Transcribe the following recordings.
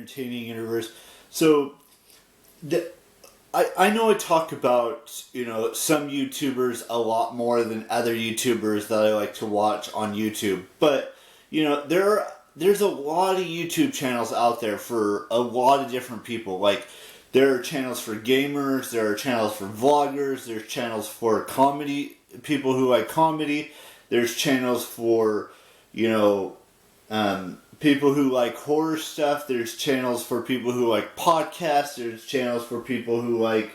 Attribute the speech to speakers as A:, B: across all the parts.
A: entertaining universe. So, I know I talk about, some YouTubers a lot more than other YouTubers that I like to watch on YouTube. But, there's a lot of YouTube channels out there for a lot of different people. Like, there are channels for gamers, there are channels for vloggers, there's channels for comedy, people who like comedy, there's channels for, people who like horror stuff, there's channels for people who like podcasts, there's channels for people who like,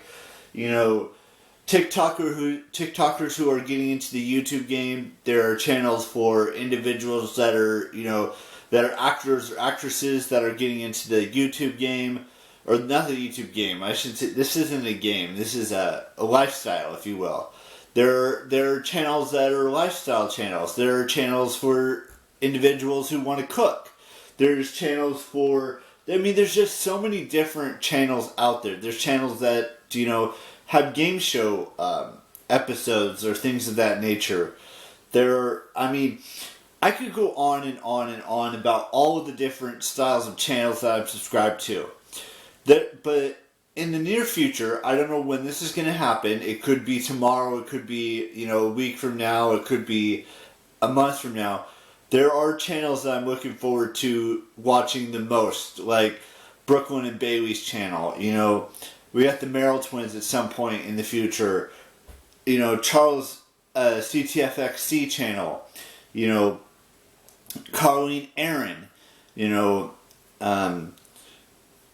A: TikTokers who are getting into the YouTube game, there are channels for individuals that are, that are actors or actresses that are getting into the YouTube game, or not the YouTube game, I should say, this isn't a game, this is a lifestyle, if you will. There are channels that are lifestyle channels, there are channels for individuals who want to cook, there's channels for, there's just so many different channels out there. There's channels that, have game show episodes or things of that nature. I could go on and on and on about all of the different styles of channels that I'm subscribed to. But in the near future, I don't know when this is going to happen. It could be tomorrow, it could be, a week from now, it could be a month from now. There are channels that I'm looking forward to watching the most, like Brooklyn and Bailey's channel. We got the Merrill twins at some point in the future. Charles CTFXC channel. Carleen Aaron. Philip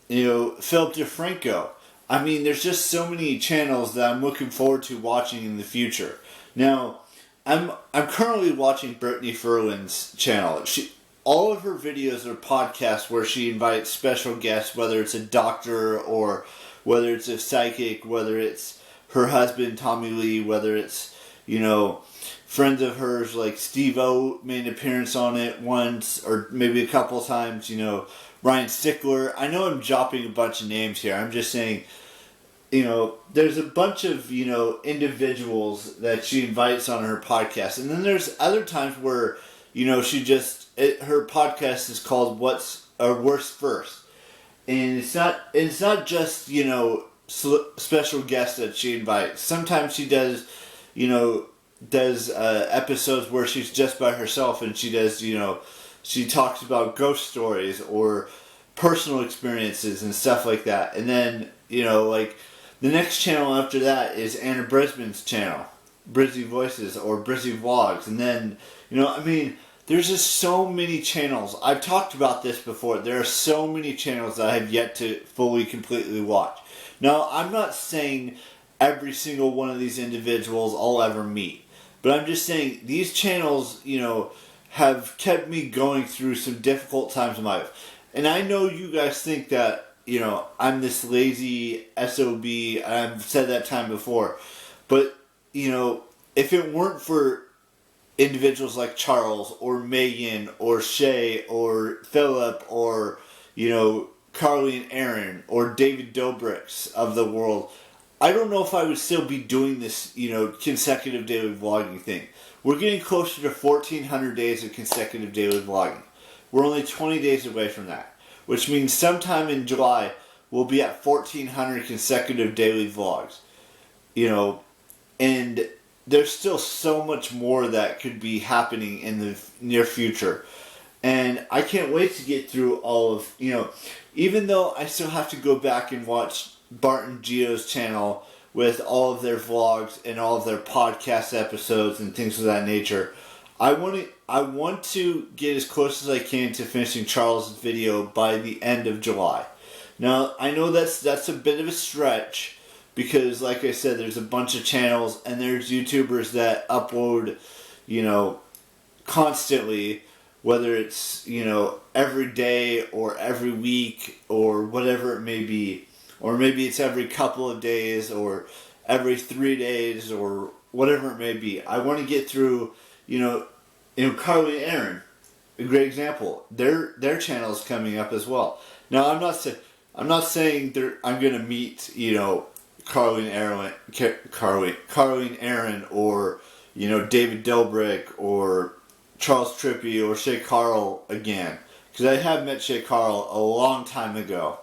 A: DeFranco. There's just so many channels that I'm looking forward to watching in the future. Now, I'm currently watching Brittany Ferland's channel. All of her videos are podcasts where she invites special guests, whether it's a doctor or whether it's a psychic, whether it's her husband, Tommy Lee, whether it's, friends of hers like Steve-O made an appearance on it once, or maybe a couple times, Ryan Stickler. I know I'm dropping a bunch of names here. I'm just saying, there's a bunch of, individuals that she invites on her podcast. And then there's other times where, her podcast is called What's Worst First. And it's not just, special guests that she invites. Sometimes she does, episodes where she's just by herself and she does, she talks about ghost stories or personal experiences and stuff like that. And then, like, the next channel after that is Anna Brisbane's channel, Brizzy Voices or Brizzy Vlogs. And then, there's just so many channels. I've talked about this before. There are so many channels that I have yet to fully, completely watch. Now, I'm not saying every single one of these individuals I'll ever meet. But I'm just saying, these channels, have kept me going through some difficult times in my life. And I know you guys think that, I'm this lazy SOB, and I've said that time before. But, if it weren't for individuals like Charles, or Megan, or Shay, or Philip, or, Carly and Aaron, or David Dobrik's of the world, I don't know if I would still be doing this, consecutive daily vlogging thing. We're getting closer to 1,400 days of consecutive daily vlogging. We're only 20 days away from that, which means sometime in July, we'll be at 1,400 consecutive daily vlogs. And there's still so much more that could be happening in the near future. And I can't wait to get through all of, even though I still have to go back and watch Bart and Gio's channel with all of their vlogs and all of their podcast episodes and things of that nature. I want to get as close as I can to finishing Charles' video by the end of July. Now, I know that's a bit of a stretch because, like I said, there's a bunch of channels and there's YouTubers that upload, constantly, whether it's, every day or every week or whatever it may be. Or maybe it's every couple of days or every 3 days or whatever it may be. I want to get through, Carly and Aaron, a great example. Their channel is coming up as well. Now, I'm not saying I'm going to meet, Carly and Aaron or, David Dobrik or Charles Trippy or Shay Carl again. because I have met Shay Carl a long time ago,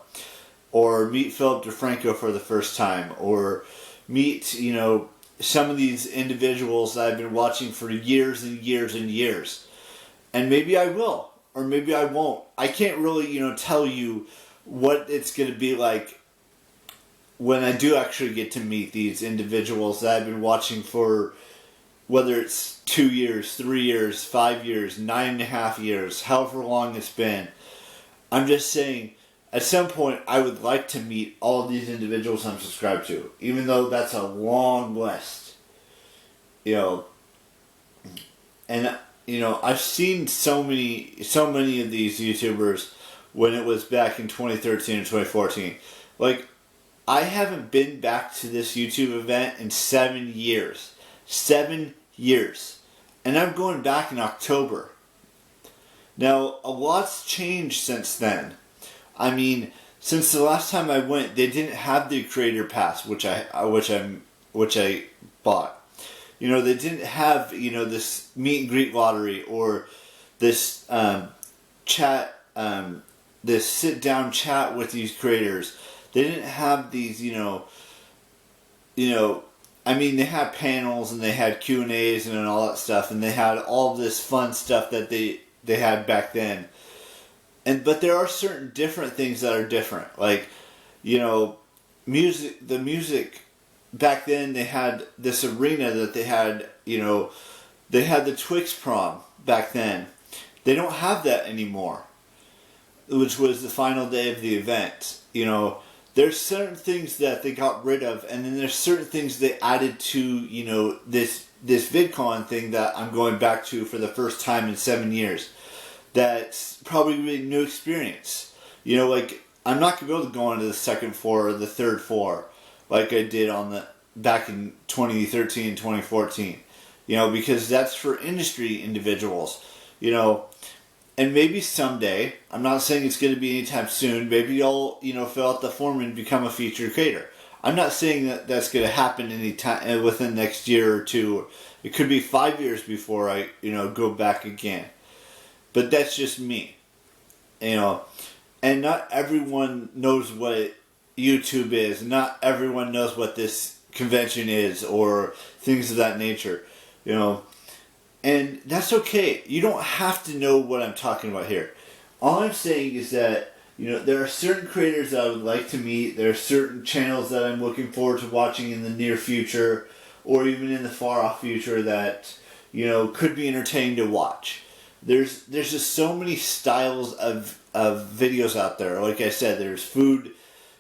A: or meet Philip DeFranco for the first time, or meet, you know, some of these individuals that I've been watching for years and years and years. And maybe I will, or maybe I won't. I can't really, you know, tell you what it's going to be like when I do actually get to meet these individuals that I've been watching for, whether it's 2 years, 3 years, 5 years, 9.5 years, however long it's been. I'm just saying, at some point, I would like to meet all these individuals I'm subscribed to, even though that's a long list. You know, and, you know, I've seen so many of these YouTubers when it was back in 2013 and 2014. Like, I haven't been back to this YouTube event in 7 years. 7 years. And I'm going back in October. Now, a lot's changed since then. I mean, since the last time I went, they didn't have the Creator Pass, which I bought. You know, they didn't have, you know, this meet and greet lottery or this chat, this sit down chat with these creators. They didn't have these, you know, I mean, they had panels and they had Q&As and all that stuff, and they had all this fun stuff that they had back then. But there are certain different things that are different. Like, you know, the music back then, they had this arena that they had, you know, they had the Twix prom back then. They don't have that anymore, which was the final day of the event. You know, there's certain things that they got rid of, and then there's certain things they added to, you know, this VidCon thing that I'm going back to for the first time in 7 years. That's probably a really new experience. You know, like, I'm not going to be able to go onto the second floor or the third floor like I did back in 2013 and 2014. You know, because that's for industry individuals. You know, and maybe someday, I'm not saying it's going to be anytime soon, maybe I'll, you know, fill out the form and become a featured creator. I'm not saying that that's going to happen anytime within the next year or two. It could be 5 years before I, you know, go back again. But that's just me. You know, and not everyone knows what YouTube is. Not everyone knows what this convention is or things of that nature. You know, and that's okay. You don't have to know what I'm talking about here. All I'm saying is that, you know, there are certain creators that I would like to meet. There are certain channels that I'm looking forward to watching in the near future or even in the far off future that, you know, could be entertaining to watch. There's just so many styles of videos out there. Like I said, there's food,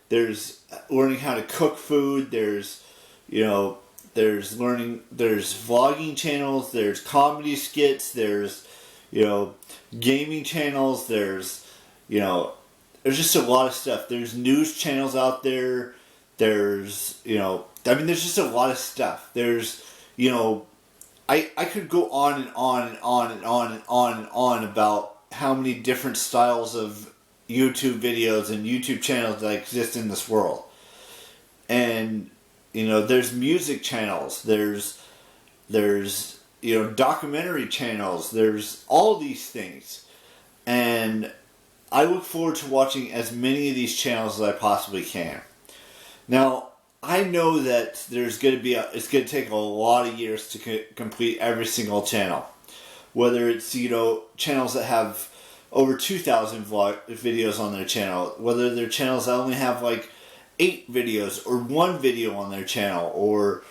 A: there's learning how to cook food, there's, you know, there's vlogging channels, there's comedy skits, there's, you know, gaming channels, there's, you know, there's just a lot of stuff. There's news channels out there, there's, you know, I mean, there's just a lot of stuff. There's, you know, I could go on and on and on and on and on and on about how many different styles of YouTube videos and YouTube channels that exist in this world. And, you know, there's music channels, there's you know, documentary channels, there's all these things. And I look forward to watching as many of these channels as I possibly can. Now, I know that it's going to take a lot of years to complete every single channel. Whether it's, you know, channels that have over 2,000 videos on their channel, whether they're channels that only have like 8 videos or 1 video on their channel, or,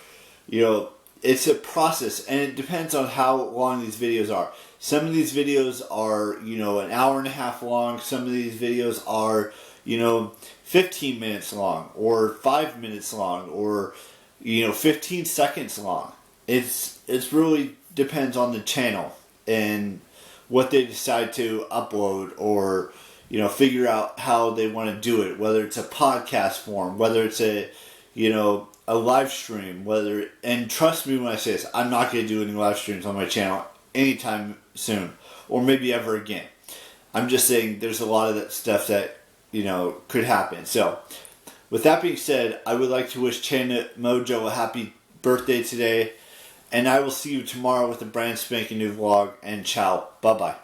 A: you know, it's a process, and it depends on how long these videos are. Some of these videos are, you know, an hour and a half long. Some of these videos are, you know, 15 minutes long, or 5 minutes long, or, you know, 15 seconds long. It's really depends on the channel and what they decide to upload, or, you know, figure out how they want to do it, whether it's a podcast form, whether it's a, you know, a live stream, and trust me when I say this, I'm not going to do any live streams on my channel anytime soon, or maybe ever again. I'm just saying there's a lot of that stuff that, you know, could happen. So, with that being said, I would like to wish Chana Mojo a happy birthday today, and I will see you tomorrow with a brand spanking new vlog, and ciao. Bye-bye.